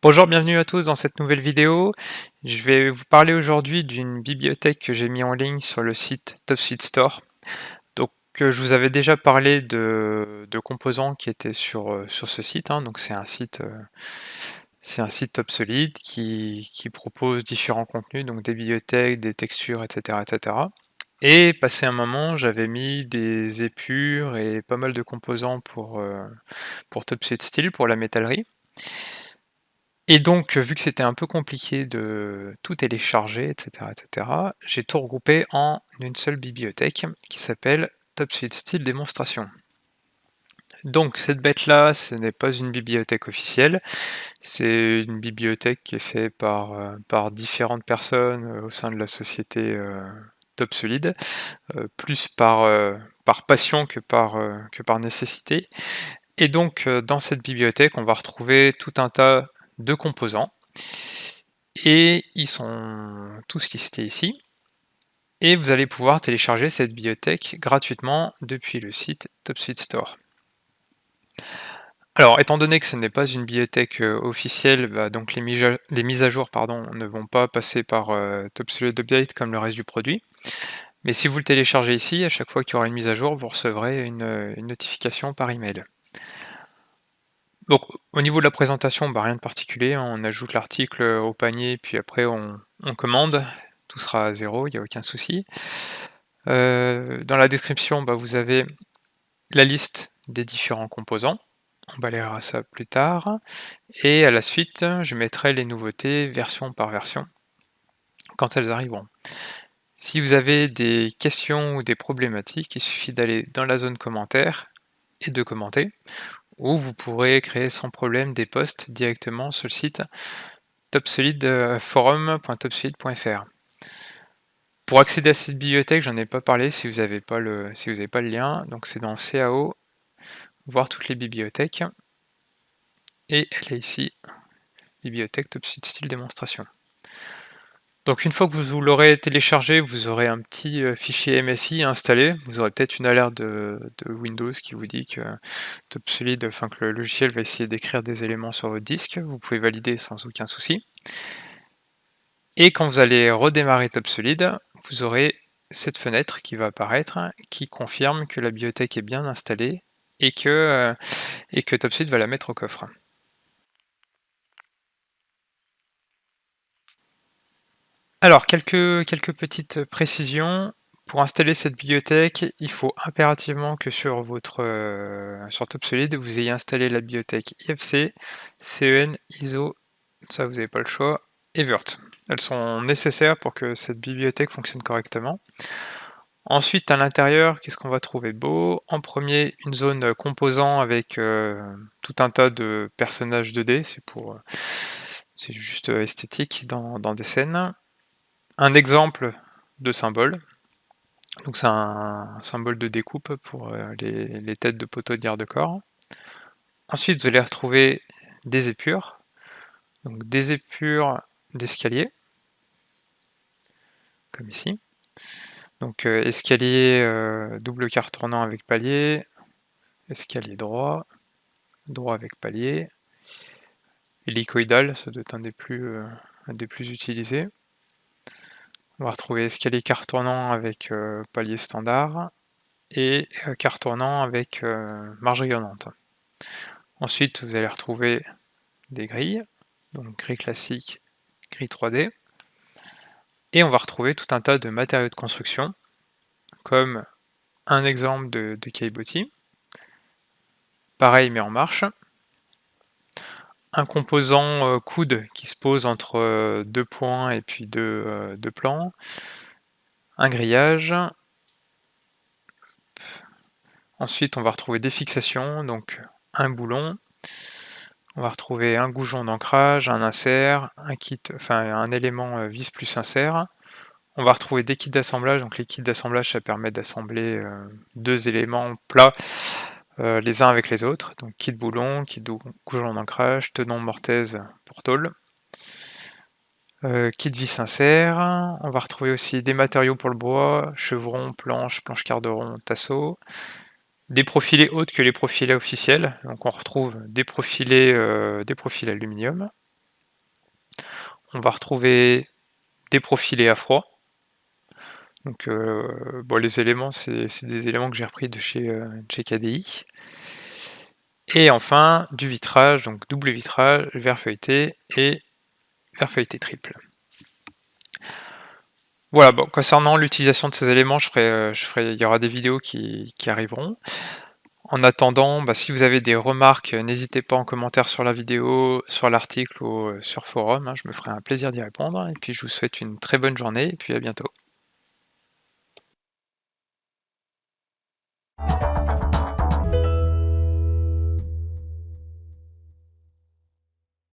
Bonjour, bienvenue à tous dans cette nouvelle vidéo. Je vais vous parler aujourd'hui d'une bibliothèque que j'ai mis en ligne sur le site TopSuite Store. Donc, je vous avais déjà parlé de composants qui étaient sur ce site, hein. Donc c'est un site TopSolid qui propose différents contenus, donc des bibliothèques, des textures, etc., etc. Et passé un moment, j'avais mis des épures et pas mal de composants pour TopSuite Style, pour la métallerie. Et donc, vu que c'était un peu compliqué de tout télécharger, et cetera, j'ai tout regroupé en une seule bibliothèque qui s'appelle TopSuite Style Démonstration. Donc cette bête-là, ce n'est pas une bibliothèque officielle, c'est une bibliothèque qui est faite par différentes personnes au sein de la société TopSolid, plus par passion que par nécessité. Et donc dans cette bibliothèque, on va retrouver tout un tas de composants. Et ils sont tous listés ici. Et vous allez pouvoir télécharger cette bibliothèque gratuitement depuis le site TopSuite Store. Alors, étant donné que ce n'est pas une bibliothèque officielle, donc les mises à jour ne vont pas passer par TopSolid Update comme le reste du produit. Mais si vous le téléchargez ici, à chaque fois qu'il y aura une mise à jour, vous recevrez une notification par email. Donc, au niveau de la présentation, rien de particulier, hein. On ajoute l'article au panier, puis après on commande. Tout sera à zéro, il n'y a aucun souci. Dans la description, vous avez la liste des différents composants. On balayera ça plus tard. Et à la suite, je mettrai les nouveautés version par version quand elles arriveront. Si vous avez des questions ou des problématiques, il suffit d'aller dans la zone commentaires et de commenter, ou vous pourrez créer sans problème des posts directement sur le site forum.topsolid.fr. Pour accéder à cette bibliothèque, j'en ai pas parlé si vous n'avez pas le lien, donc c'est dans CAO, voir toutes les bibliothèques, et elle est ici, bibliothèque TopSolid Style Démonstration. Donc une fois que vous l'aurez téléchargé, vous aurez un petit fichier MSI installé, vous aurez peut-être une alerte de Windows qui vous dit que TopSolid, que le logiciel va essayer d'écrire des éléments sur votre disque, vous pouvez valider sans aucun souci. Et quand vous allez redémarrer TopSolid, vous aurez cette fenêtre qui va apparaître, qui confirme que la bibliothèque est bien installée et que TopSolid va la mettre au coffre. Alors, quelques petites précisions. Pour installer cette bibliothèque, il faut impérativement que sur TopSolid, vous ayez installé la bibliothèque IFC, CEN, ISO, ça vous n'avez pas le choix, et Wurt. Elles sont nécessaires pour que cette bibliothèque fonctionne correctement. Ensuite, à l'intérieur, qu'est-ce qu'on va trouver beau? En premier, une zone composant avec tout un tas de personnages 2D, c'est juste esthétique dans des scènes. Un exemple de symbole, donc c'est un symbole de découpe pour les têtes de poteaux de garde-corps. Ensuite, vous allez retrouver des épures, donc des épures d'escalier, comme ici. Donc escalier double quart tournant avec palier, escalier droit, droit avec palier, hélicoïdal, ça doit être un des plus utilisés. On va retrouver escalier quart tournant avec palier standard et quart tournant avec marge rayonnante. Ensuite, vous allez retrouver des grilles, donc grille classique, grille 3D, et on va retrouver tout un tas de matériaux de construction, comme un exemple de caillebotis, pareil mais en marche, un composant coude qui se pose entre deux points et puis deux plans, un grillage. Ensuite, on va retrouver des fixations, donc un boulon. On va retrouver un goujon d'ancrage, un insert, un élément vis plus insert. On va retrouver des kits d'assemblage. Donc les kits d'assemblage, ça permet d'assembler deux éléments plats les uns avec les autres. Donc kit boulon, kit goujon d'ancrage, tenon mortaise pour tôle. Kit vis insert. On va retrouver aussi des matériaux pour le bois, chevron, planche carderon, tasseau. Des profilés autres que les profilés officiels, donc on retrouve des profilés aluminium. on va retrouver des profilés à froid. Donc bon, les éléments, c'est des éléments que j'ai repris de chez KDI. Et enfin du vitrage, donc double vitrage, verre feuilleté et verre feuilleté triple. Voilà, bon, concernant l'utilisation de ces éléments, il y aura des vidéos qui arriveront. En attendant, bah, si vous avez des remarques, n'hésitez pas en commentaire sur la vidéo, sur l'article ou sur forum, hein, je me ferai un plaisir d'y répondre et puis je vous souhaite une très bonne journée et puis à bientôt.